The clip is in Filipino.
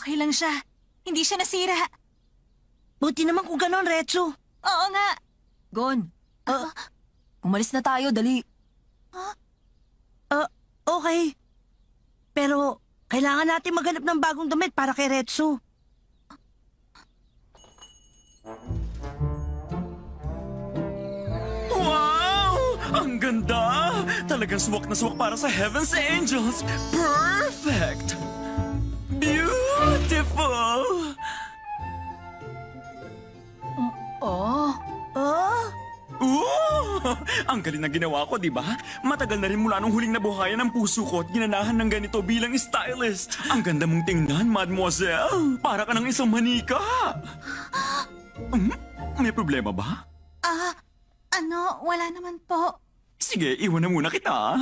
Okay lang siya. Hindi siya nasira. Buti naman kung ganon, Retsu. Oo nga. Gon, umalis na tayo, dali. Okay. Pero kailangan natin maghanap ng bagong damit para kay Retsu. Wow! Ang ganda! Talagang suwak na suwak para sa Heaven's Angels! Perfect! Beautiful! Oh, Ooh! Ang galing na ginawa ko, di ba? Matagal na rin mula nung huling nabuhayan ng puso ko at ginanahan ng ganito bilang stylist. Ang ganda mong tingnan, mademoiselle. Para ka ng isang manika. May problema ba? Wala naman po. Sige, iwan na muna kita.